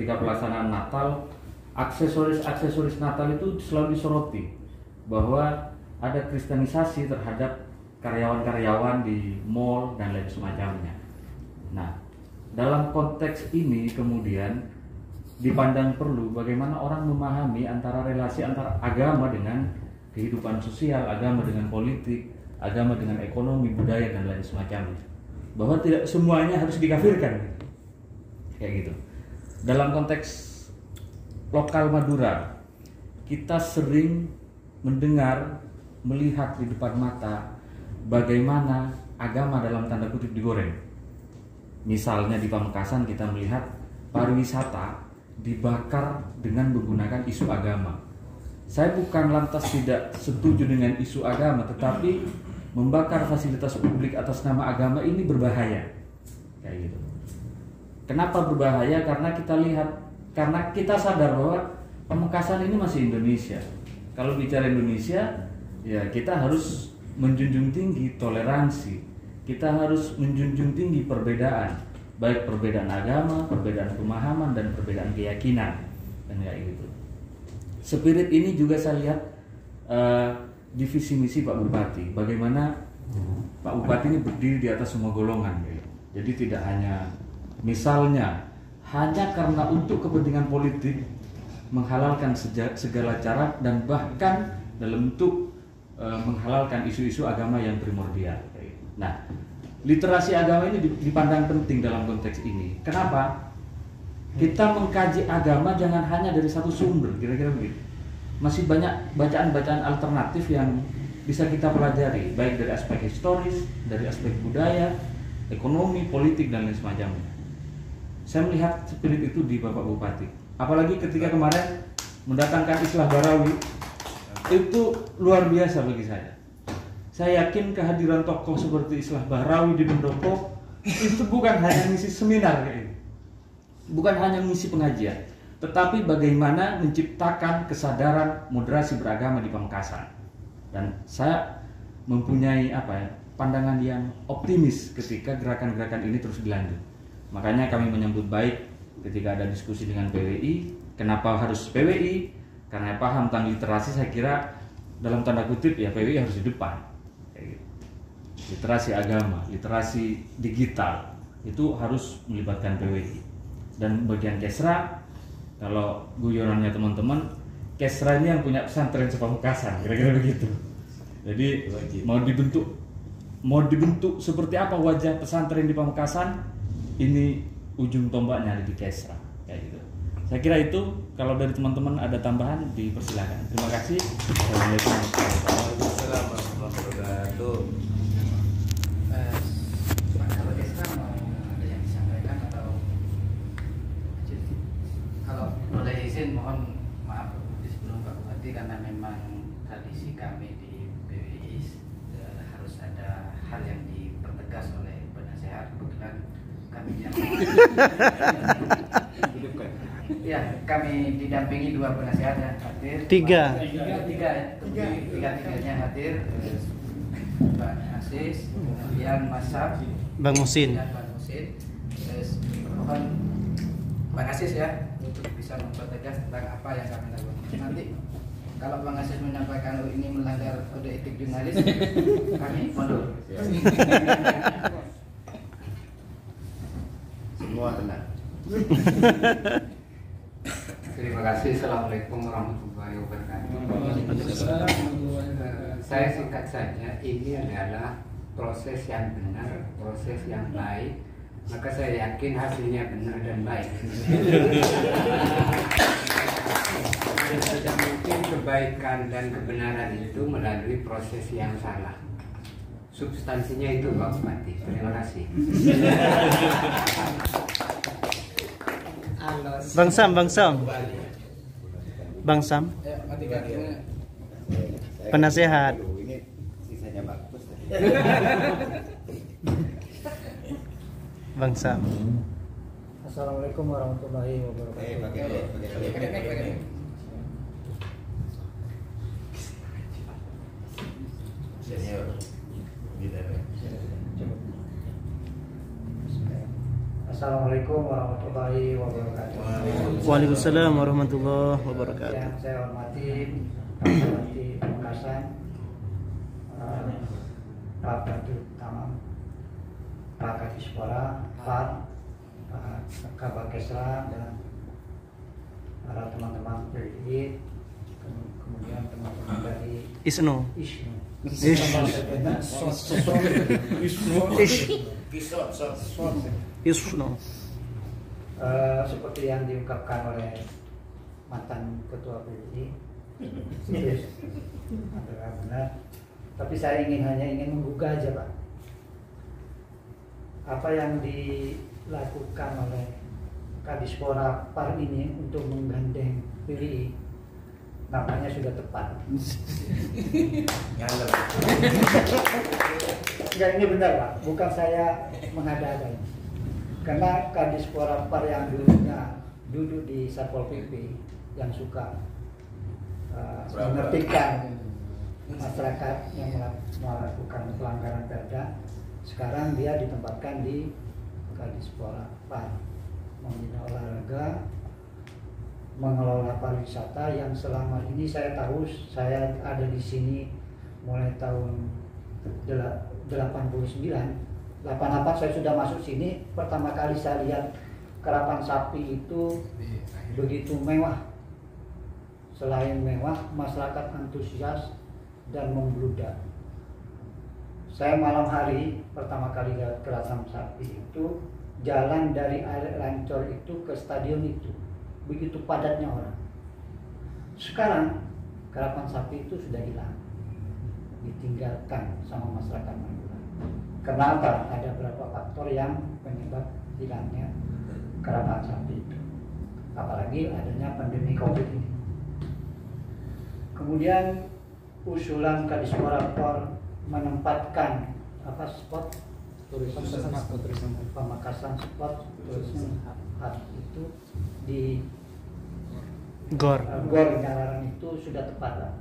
ketika pelaksanaan Natal, aksesoris Natal itu selalu disoroti bahwa ada kristenisasi terhadap karyawan-karyawan di mall dan lain semacamnya. Nah, dalam konteks ini kemudian dipandang perlu bagaimana orang memahami antara relasi antara agama dengan kehidupan sosial, agama dengan politik, agama dengan ekonomi, budaya dan lain semacamnya. Bahwa tidak semuanya harus dikafirkan. Kayak gitu. Dalam konteks lokal Madura, kita sering mendengar, melihat di depan mata bagaimana agama dalam tanda kutip digoreng. Misalnya di Pamekasan kita melihat pariwisata dibakar dengan menggunakan isu agama. Saya bukan lantas tidak setuju dengan isu agama, tetapi membakar fasilitas publik atas nama agama ini berbahaya. Kayak gitu. Kenapa berbahaya? Karena kita sadar bahwa Pamekasan ini masih Indonesia. Kalau bicara Indonesia, ya kita harus menjunjung tinggi toleransi. Kita harus menjunjung tinggi perbedaan, baik perbedaan agama, perbedaan pemahaman dan perbedaan keyakinan, dan kayak gitu. Spirit ini juga saya lihat di visi misi Pak Bupati. Bagaimana Pak Bupati ini berdiri di atas semua golongan. Jadi tidak hanya misalnya hanya karena untuk kepentingan politik menghalalkan segala cara dan bahkan dalam bentuk menghalalkan isu-isu agama yang primordial. Nah, literasi agama ini dipandang penting dalam konteks ini. Kenapa? Kita mengkaji agama jangan hanya dari satu sumber, kira-kira begitu. Masih banyak bacaan-bacaan alternatif yang bisa kita pelajari, baik dari aspek historis, dari aspek budaya, ekonomi, politik, dan lain semacamnya. Saya melihat spirit itu di Bapak Bupati. Apalagi ketika kemarin mendatangkan Islah Barawi, itu luar biasa bagi saya. Saya yakin kehadiran tokoh seperti Islah Barawi di Pendopo itu bukan hanya ngisi seminar kayak ini. Bukan hanya ngisi pengajian, tetapi bagaimana menciptakan kesadaran moderasi beragama di Pamekasan. Dan saya mempunyai pandangan yang optimis ketika gerakan-gerakan ini terus berlanjut. Makanya kami menyambut baik ketika ada diskusi dengan PWI. Kenapa harus PWI? Karena paham tentang literasi, saya kira dalam tanda kutip ya PWI harus di depan. Literasi agama, literasi digital itu harus melibatkan PWI. Dan bagian Kesra, kalau guyonannya teman-teman, Kesra ini yang punya pesantren sepamekasan, kira-kira begitu. Jadi mau dibentuk seperti apa wajah pesantren di Pamekasan, ini ujung tombaknya ada di Kesra, kayak gitu. Saya kira itu. Kalau dari teman-teman ada tambahan, dipersilakan. Terima kasih. Assalamualaikum warahmatullahi wabarakatuh. Kalau Kesra mau ada yang disampaikan atau kalau boleh izin, mohon maaf sebelum Pak Bupati, karena memang tradisi kami di PWI harus ada hal yang dipertegas oleh penasehat. Kebetulan kami yang ya, kami didampingi dua penasehat yang hadir. Tiga-tiganya hadir. Pak Asis, kemudian Mas Sab, Bang Musin. dan Bang Musin. Mohon Bang Asis ya untuk bisa mempertegas tentang apa yang kami lakukan. Nanti kalau Bang Asis menyampaikan ini melanggar kode etik jurnalis, kami mundur. Semua tenang. Terima kasih. Assalamualaikum warahmatullahi wabarakatuh. Saya singkat saja, ini adalah proses yang benar, proses yang baik, maka saya yakin hasilnya benar dan baik. Tidak mungkin kebaikan dan kebenaran itu melalui proses yang salah. Substansinya itu Pak Bupati. Terima kasih. Bang Sam. Penasehat. Ini sisanya bagus. Bang Sam. Assalamualaikum warahmatullahi wabarakatuh. Senior. Assalamualaikum warahmatullahi wabarakatuh. Waalaikumsalam warahmatullahi wabarakatuh. Yang saya hormati Bupati Pamekasan, Pak Badut Tamam, Pak Kadispora, Pak Kabak Kesra, dan para teman-teman PWI, kemudian teman-teman dari Isnu. ISNU. Isnu. Seperti yang diungkapkan oleh mantan ketua PWI, itu adalah benar. Tapi saya hanya ingin menggugah aja, Pak. Apa yang dilakukan oleh Kadispora PAR ini untuk menggandeng PWI nampaknya sudah tepat. Ya, ini benar, Pak. Bukan saya mengada-ada. Karena Kadispora PAR yang dulunya duduk di Satpol PP yang suka menertibkan masyarakat yang melakukan pelanggaran perda, sekarang dia ditempatkan di Kadispora PAR, membina olahraga, mengelola pariwisata yang selama ini saya tahu, saya ada di sini mulai tahun 89, 88 saya sudah masuk sini. Pertama kali saya lihat karapan sapi itu begitu mewah. Selain mewah, masyarakat antusias dan membludak. Saya malam hari pertama kali lihat karapan sapi itu, jalan dari Air Lancor itu ke stadion itu begitu padatnya orang. Sekarang karapan sapi itu sudah hilang, ditinggalkan sama masyarakat Madura. Kenapa? Ada beberapa faktor yang penyebab hilangnya karapan sapi itu, apalagi adanya pandemi COVID ini. Kemudian usulan Kadispora PAR menempatkan spot turisme Pamekasan, spot turisme hub itu di Gor. Gor Nyalaran itu sudah tepat, Pak.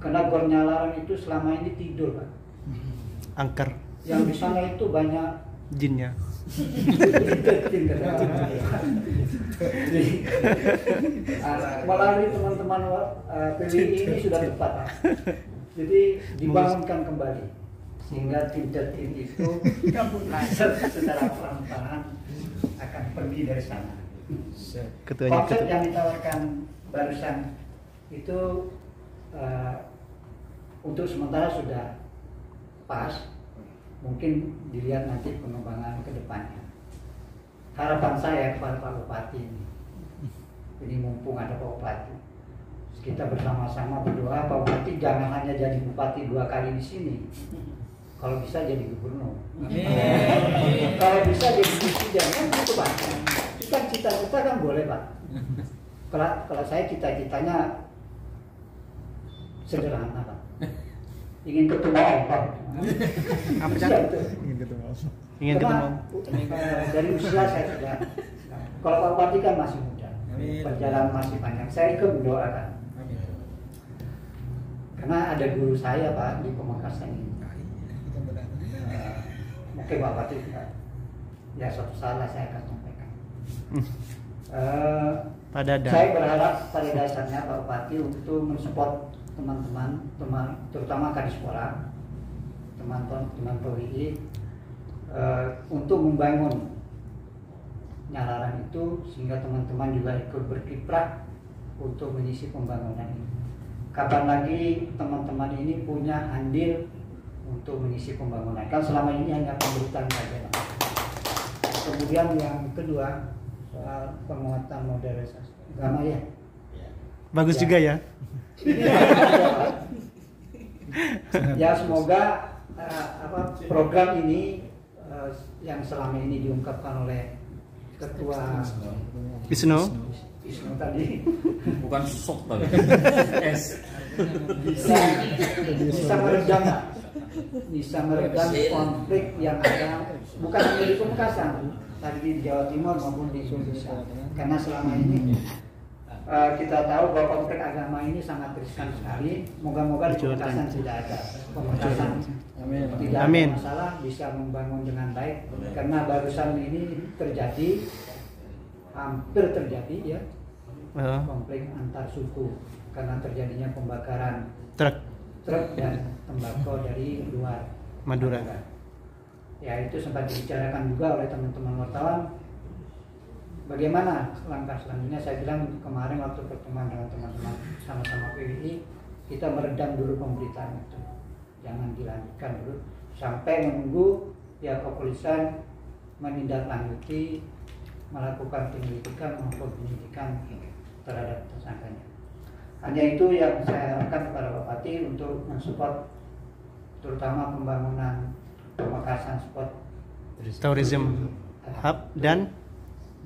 Karena Gor Nyalaran itu selama ini tidur, Pak. Angker. Yang di sana itu banyak Jinnya. melalui teman-teman PWI ini sudah tepat, Pak. Jadi dibangunkan kembali sehingga tim itu secara perlahan-lahan akan pergi dari sana. Konsep yang ditawarkan barusan itu untuk sementara sudah pas, mungkin dilihat nanti pengembangan ke depannya. Harapan saya kepada Pak Bupati ini mumpung ada Pak Bupati, kita bersama-sama berdoa Pak Bupati jangan hanya jadi bupati 2 kali di sini, kalau bisa jadi gubernur. Kalau bisa jadi presiden, kan itu Pak. Kita cita-cita kan boleh, Pak. Kalau saya cita-citanya sederhana, Pak. Ingin ketemu Pak. Apa sih? Ingin ketemu. Dari usia saya sudah. Kalau Pak Bupati kan masih muda, perjalanan masih panjang. Saya ikut mendoakan. Karena ada guru saya, Pak, di Pamekasan ini. Mungkin Pak Bupati ya suatu salah saya akan sampaikan. Saya berharap pada dasarnya Pak Bupati untuk mensupport teman-teman, terutama Kadispora, teman-teman PWI, untuk membangun Nyalaran itu sehingga teman-teman juga ikut berkiprah untuk mengisi pembangunan ini. Kapan lagi teman-teman ini punya andil untuk mengisi pembangunan? Kan selama ini hanya pemberitaan saja. Kemudian yang kedua soal penguatan modernisasi agama ya. Bagus juga ya. Ya semoga program ini yang selama ini diungkapkan oleh Ketua Isnu tadi Bukan sok tadi. bisa meredam konflik yang ada bukan hanya di Pamekasan, tadi di Jawa Timur maupun di Indonesia. Karena selama ini kita tahu bahwa konflik agama ini sangat riskan sekali. Moga-moga di Pamekasan tidak ada. Pamekasan tidak ada Amin. masalah, bisa membangun dengan baik. Karena barusan ini terjadi, hampir terjadi ya, konflik antar suku karena terjadinya pembakaran Truk truk dan tembakau dari luar Madura. Ya, itu sempat dibicarakan juga oleh teman-teman wartawan. Bagaimana langkah selanjutnya? Saya bilang kemarin waktu pertemuan dengan teman-teman sama-sama PWI, kita meredam dulu pemberitaan itu, jangan dilanjutkan dulu sampai menunggu pihak kepolisian menindaklanjuti, melakukan penyelidikan maupun penyidikan terhadap tersangkanya. Hanya itu yang saya harapkan kepada Pak Pati untuk mensupport terutama pembangunan Pamekasan Sport Tourism Hub dan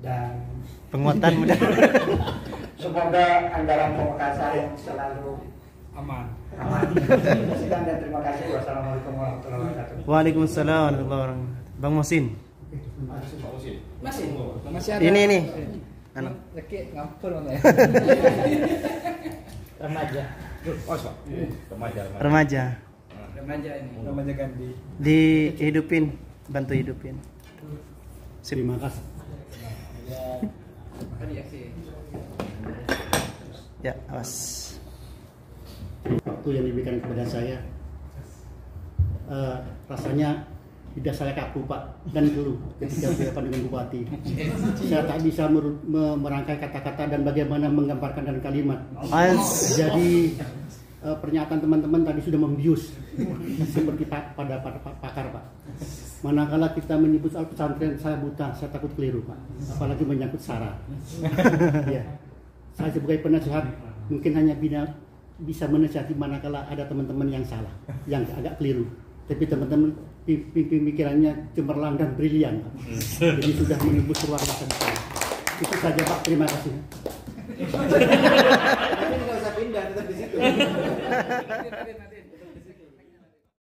penguatan penguatan muda. semoga anggaran Pamekasan selalu aman. Sekian dan terima kasih. Wassalamualaikum warahmatullahi wabarakatuh. Waalaikumsalam warahmatullahi wabarakatuh. Bang Musin. Masih ada. Ini anak Leki ngampur mana ya? Remaja. remaja Remaja ini. Namanya ganti. dihidupin, bantu hidupin. Terima kasih. Tadi ya sih. Ya, awas. Waktu yang diberikan kepada saya, rasanya tidak saya kaku Pak dan dulu ketika berhadapan dengan Bupati. Saya tak bisa merangkai kata-kata dan bagaimana menggambarkan dan kalimat. Jadi pernyataan teman-teman tadi sudah membius seperti pada pakar Pak. Manakala kita menyebut soal pesantren, saya buta, saya takut keliru Pak. Apalagi menyangkut syarat. Ya. Saya sebagai penasehat mungkin hanya bisa menasihati manakala ada teman-teman yang salah, yang agak keliru. Tapi teman-teman pemikirannya cemerlang dan brilian Pak. Jadi sudah menembus ruang masa depan. Itu saja Pak, terima kasih. Tapi nggak usah pindah, tetap di situ.